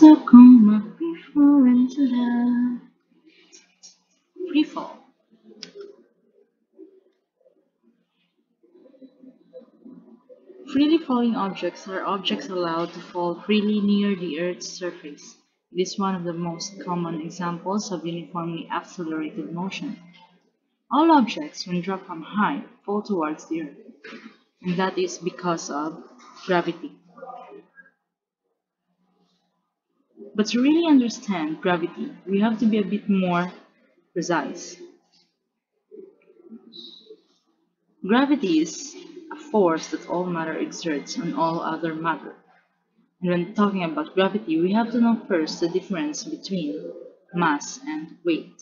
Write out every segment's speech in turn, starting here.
So come up before into the free fall. Freely falling objects are objects allowed to fall freely near the Earth's surface. It is one of the most common examples of uniformly accelerated motion. All objects, when dropped from high, fall towards the Earth, and that is because of gravity. But to really understand gravity, we have to be a bit more precise. Gravity is a force that all matter exerts on all other matter. And when talking about gravity, we have to know first the difference between mass and weight.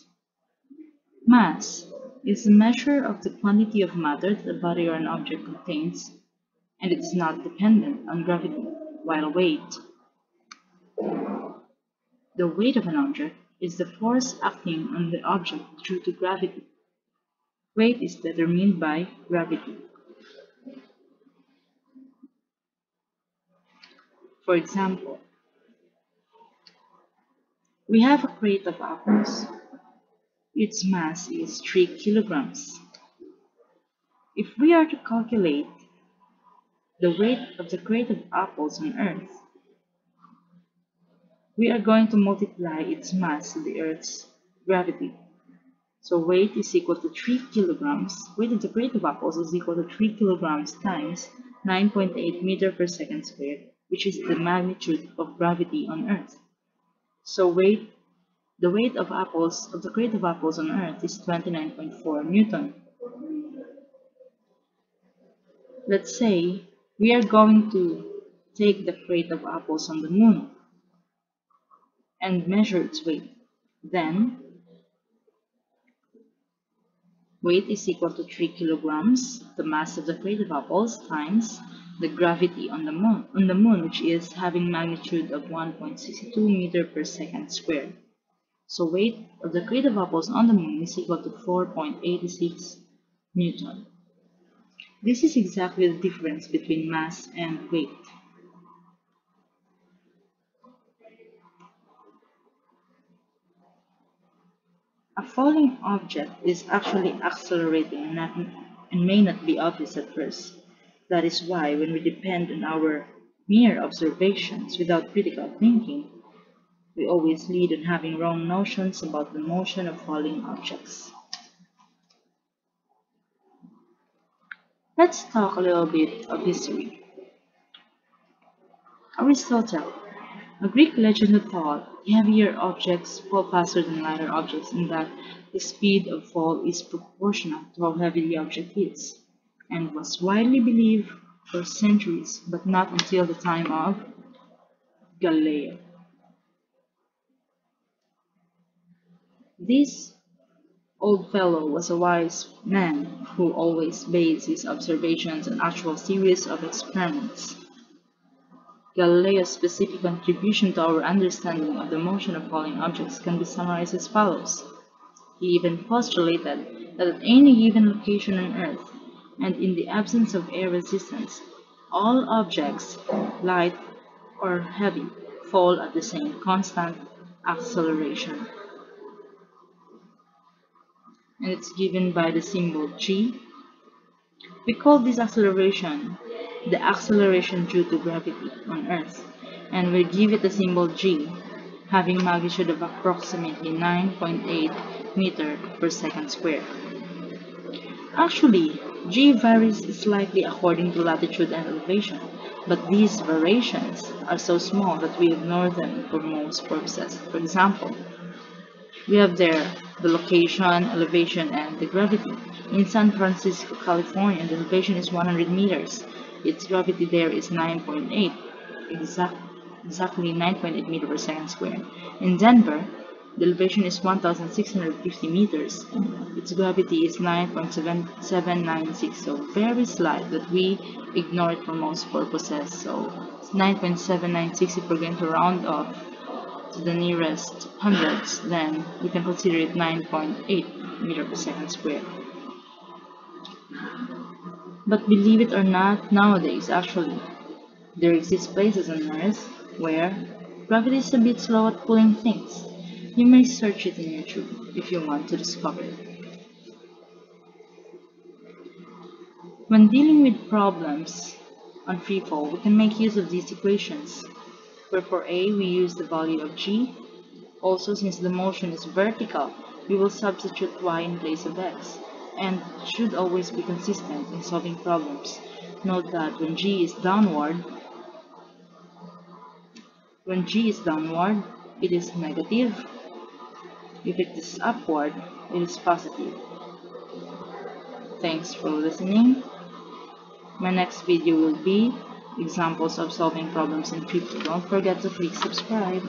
Mass is a measure of the quantity of matter that a body or an object contains, and it is not dependent on gravity, while weight, the weight of an object, is the force acting on the object due to gravity. Weight is determined by gravity. For example, we have a crate of apples. Its mass is 3 kilograms. If we are to calculate the weight of the crate of apples on Earth, we are going to multiply its mass to the Earth's gravity. So weight is equal to 3 kilograms. Weight of the crate of apples is equal to 3 kilograms times 9.8 meter per second squared, which is the magnitude of gravity on Earth. So the weight of the crate of apples on Earth is 29.4 Newton. Let's say we are going to take the crate of apples on the moon and measure its weight. Then weight is equal to 3 kilograms, the mass of the crate of apples, times the gravity on the moon, which is having magnitude of 1.62 meter per second squared. So weight of the crate of apples on the moon is equal to 4.86 Newton. This is exactly the difference between mass and weight. A falling object is actually accelerating and may not be obvious at first. That is why when we depend on our mere observations without critical thinking, we always lead on having wrong notions about the motion of falling objects. Let's talk a little bit of history. Aristotle, a Greek legend who thought heavier objects fall faster than lighter objects and that the speed of fall is proportional to how heavy the object is, and was widely believed for centuries, but not until the time of Galileo. This old fellow was a wise man who always based his observations on actual series of experiments. Galileo's specific contribution to our understanding of the motion of falling objects can be summarized as follows. He even postulated that at any given location on Earth, and in the absence of air resistance, all objects, light or heavy, fall at the same constant acceleration. And it's given by the symbol g. We call this acceleration the acceleration due to gravity on Earth, and we give it the symbol g, having magnitude of approximately 9.8 meter per second squared. Actually, g varies slightly according to latitude and elevation, but these variations are so small that we ignore them for most purposes. For example, we have there the location, elevation, and the gravity. In San Francisco, California, the elevation is 100 meters. Its gravity there is 9.8, exactly 9.8 meters per second squared. In Denver, the elevation is 1,650 meters. Its gravity is 9.796, so very slight that we ignore it for most purposes. So 9.796, if we're going to round off to the nearest hundreds, then we can consider it 9.8 meter per second squared. But believe it or not, nowadays actually, there exist places on Earth where Gravity is a bit slow at pulling things. You may search it in YouTube if you want to discover it. When dealing with problems on freefall, we can make use of these equations, where for A we use the value of g. Also, since the motion is vertical, we will substitute y in place of x, and should always be consistent in solving problems. Note that when g is downward, it is negative. If it is upward, it is positive. Thanks for listening. My next video will be examples of solving problems in crypto. Don't forget to click subscribe.